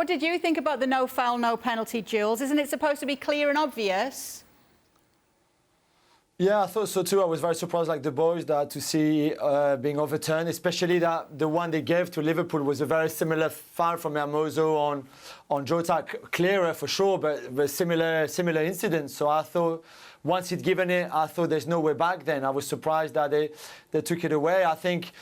What did you think about the no foul, no penalty, Jules? Isn't it supposed to be clear and obvious? Yeah, I thought so too. I was very surprised, like the boys, that to see being overturned, especially that the one they gave to Liverpool was a very similar foul from Hermoso on Jota, clearer for sure, but similar incidents. So I thought once he'd given it, I thought there's no way back. Then I was surprised that they took it away. I think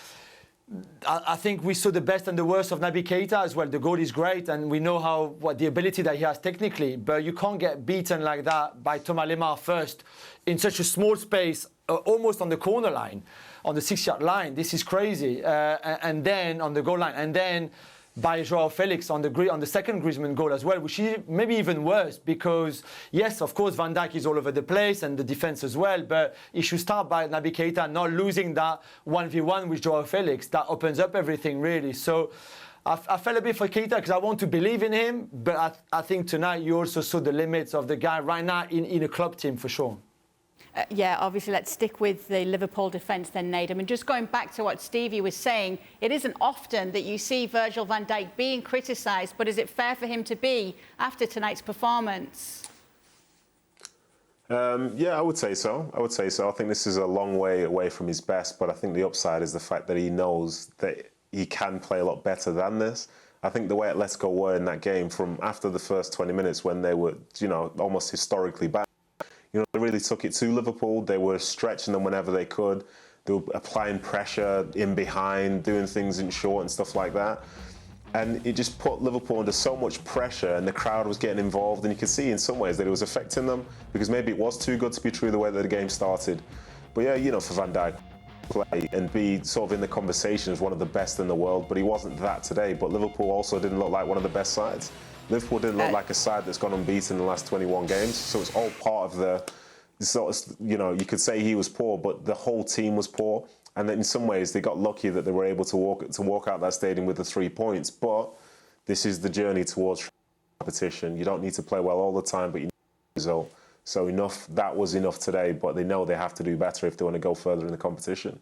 we saw the best and the worst of Naby Keita as well. The goal is great, and we know what the ability that he has technically. But you can't get beaten like that by Thomas Lemar first in such a small space, almost on the corner line, on the 6-yard line. This is crazy. And then on the goal line, and then by Joao Felix on the second Griezmann goal as well, which is maybe even worse because, yes, of course, Van Dijk is all over the place and the defence as well, but he should start by Naby Keita not losing that 1v1 with Joao Felix. That opens up everything, really. So I felt a bit for Keita because I want to believe in him, but I think tonight you also saw the limits of the guy right now in a club team for sure. Yeah, obviously, let's stick with the Liverpool defence then, Nedum. And just going back to what Stevie was saying, it isn't often that you see Virgil van Dijk being criticised, but is it fair for him to be after tonight's performance? Yeah, I would say so. I think this is a long way away from his best, but I think the upside is the fact that he knows that he can play a lot better than this. I think the way Atletico were in that game from after the first 20 minutes when they were, almost historically bad, they really took it to Liverpool. They were stretching them whenever they could. They were applying pressure in behind, doing things in short and stuff like that. And it just put Liverpool under so much pressure, and the crowd was getting involved. And you could see in some ways that it was affecting them because maybe it was too good to be true the way that the game started. But yeah, for Van Dijk play and be sort of in the conversation as one of the best in the world, but he wasn't that today. But Liverpool also didn't look like one of the best sides. Liverpool didn't look like a side that's gone unbeaten in the last 21 games, so it's all part of the sort of, you could say he was poor, but the whole team was poor. And then in some ways they got lucky that they were able to walk out that stadium with the 3 points. But this is the journey towards competition. You don't need to play well all the time, but you need a result. So that was enough today, but they know they have to do better if they want to go further in the competition.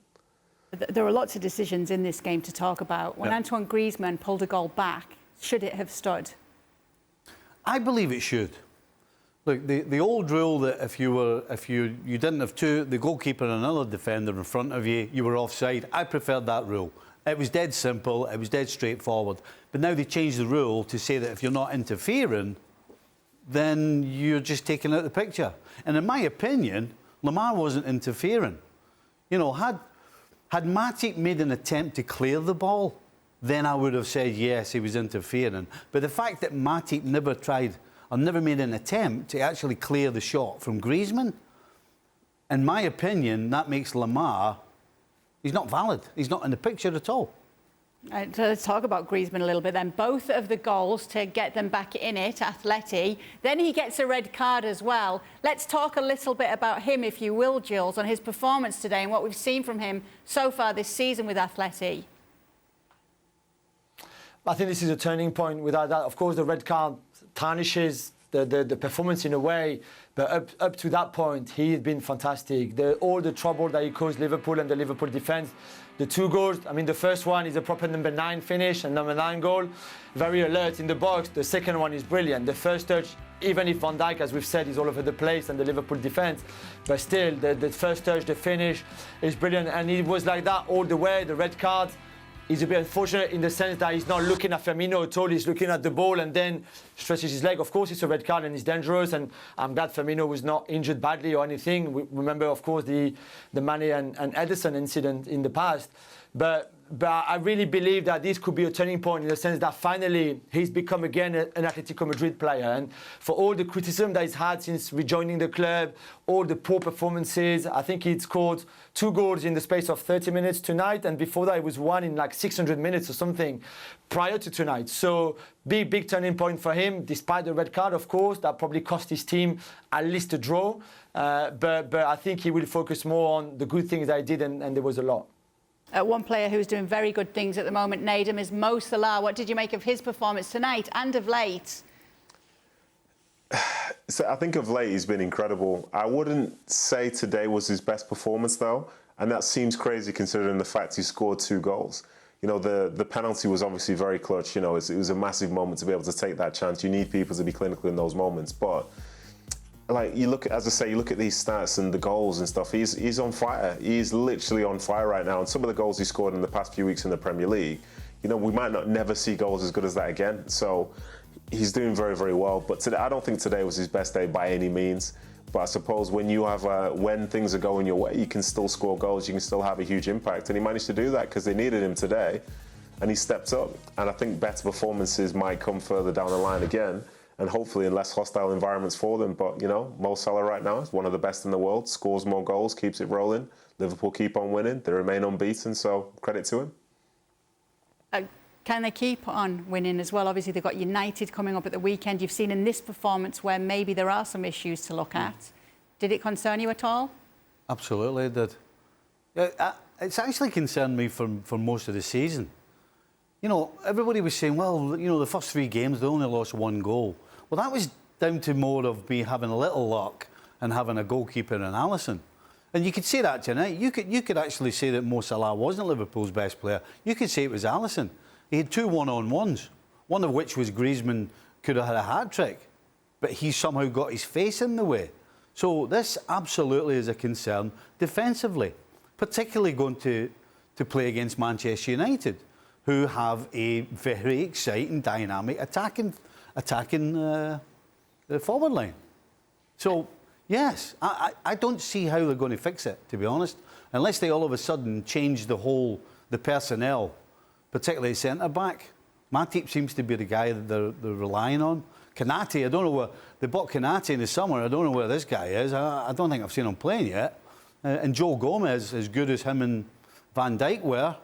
There are lots of decisions in this game to talk about. When Antoine Griezmann pulled a goal back, should it have stood? I believe it should. Look, the old rule that if you didn't have the goalkeeper and another defender in front of you, you were offside. I preferred that rule. It was dead simple. It was dead straightforward. But now they changed the rule to say that if you're not interfering, then you're just taking out the picture. And in my opinion, Lemar wasn't interfering. Had Matip made an attempt to clear the ball, then I would have said, yes, he was interfering. But the fact that Matip never tried or never made an attempt to actually clear the shot from Griezmann, in my opinion, that makes Lemar, he's not valid. He's not in the picture at all. So let's talk about Griezmann a little bit then. Both of the goals to get them back in it, Atleti. Then he gets a red card as well. Let's talk a little bit about him, if you will, Jules, on his performance today and what we've seen from him so far this season with Atleti. I think this is a turning point. Without that, of course, the red card tarnishes the performance in a way, but up to that point, he had been fantastic. All the trouble that he caused Liverpool and the Liverpool defence, the 2 goals, I mean, the first one is a proper number 9 finish and number 9 goal, very alert in the box. The second one is brilliant. The first touch, even if Van Dijk, as we've said, is all over the place and the Liverpool defence, but still, the first touch, the finish is brilliant. And it was like that all the way. The red card is a bit unfortunate in the sense that he's not looking at Firmino at all. He's looking at the ball and then stretches his leg. Of course, it's a red card and it's dangerous. And I'm glad Firmino was not injured badly or anything. We remember, of course, the Mane and Ederson incident in the past. But I really believe that this could be a turning point in the sense that finally he's become again an Atletico Madrid player. And for all the criticism that he's had since rejoining the club, all the poor performances, I think he'd scored 2 goals in the space of 30 minutes tonight. And before that, it was 1 in like 600 minutes or something prior to tonight. So big turning point for him, despite the red card, of course. That probably cost his team at least a draw. But I think he will focus more on the good things that he did, and there was a lot. One player who's doing very good things at the moment, Nedum, is Mo Salah. What did you make of his performance tonight and of late? So I think of late he's been incredible. I wouldn't say today was his best performance though, and that seems crazy considering the fact he scored 2 goals. You know, the penalty was obviously very clutch. You know, it was a massive moment to be able to take that chance. You need people to be clinical in those moments. But, like, you look at, as I say, you look at these stats and the goals and stuff, he's on fire. He's literally on fire right now. And some of the goals he scored in the past few weeks in the Premier League, you know, we might not never see goals as good as that again. So he's doing very, very well. But today, I don't think today was his best day by any means. But I suppose when you have when things are going your way, you can still score goals. You can still have a huge impact, and he managed to do that because they needed him today, and he stepped up. And I think better performances might come further down the line again, and hopefully in less hostile environments for them. But you know, Mo Salah right now is one of the best in the world. Scores more goals, keeps it rolling. Liverpool keep on winning. They remain unbeaten. So credit to him. Can they keep on winning as well? Obviously, they've got United coming up at the weekend. You've seen in this performance where maybe there are some issues to look at. Did it concern you at all? Absolutely, it did. It's actually concerned me for most of the season. You know, everybody was saying, well, you know, the first 3 games, they only lost 1 goal. Well, that was down to more of me having a little luck and having a goalkeeper in Alisson. And you could say that tonight. You could actually say that Mo Salah wasn't Liverpool's best player. You could say it was Alisson. He had 2 one-on-ones, one of which was Griezmann could have had a hat-trick, but he somehow got his face in the way. So this absolutely is a concern defensively, particularly going to play against Manchester United, who have a very exciting, dynamic attacking forward line. So, yes, I don't see how they're going to fix it, to be honest, unless they all of a sudden change the personnel, particularly centre-back. Matip seems to be the guy that they're relying on. Kanate, I don't know where... They bought Kanate in the summer. I don't know where this guy is. I don't think I've seen him playing yet. And Joe Gomez, as good as him and Van Dijk were,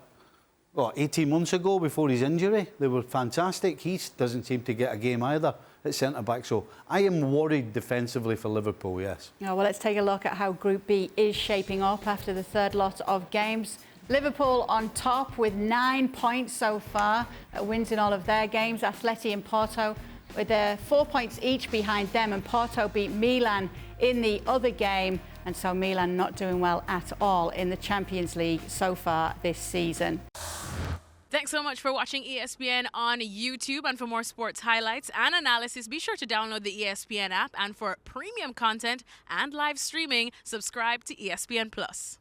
18 months ago before his injury, they were fantastic. He doesn't seem to get a game either at centre-back. So I am worried defensively for Liverpool, yes. Oh, well, let's take a look at how Group B is shaping up after the third lot of games. Liverpool on top with 9 points so far, wins in all of their games. Atleti and Porto with 4 points each behind them, and Porto beat Milan in the other game, and so Milan not doing well at all in the Champions League so far this season. Thanks so much for watching ESPN on YouTube, and for more sports highlights and analysis, be sure to download the ESPN app, and for premium content and live streaming, subscribe to ESPN+.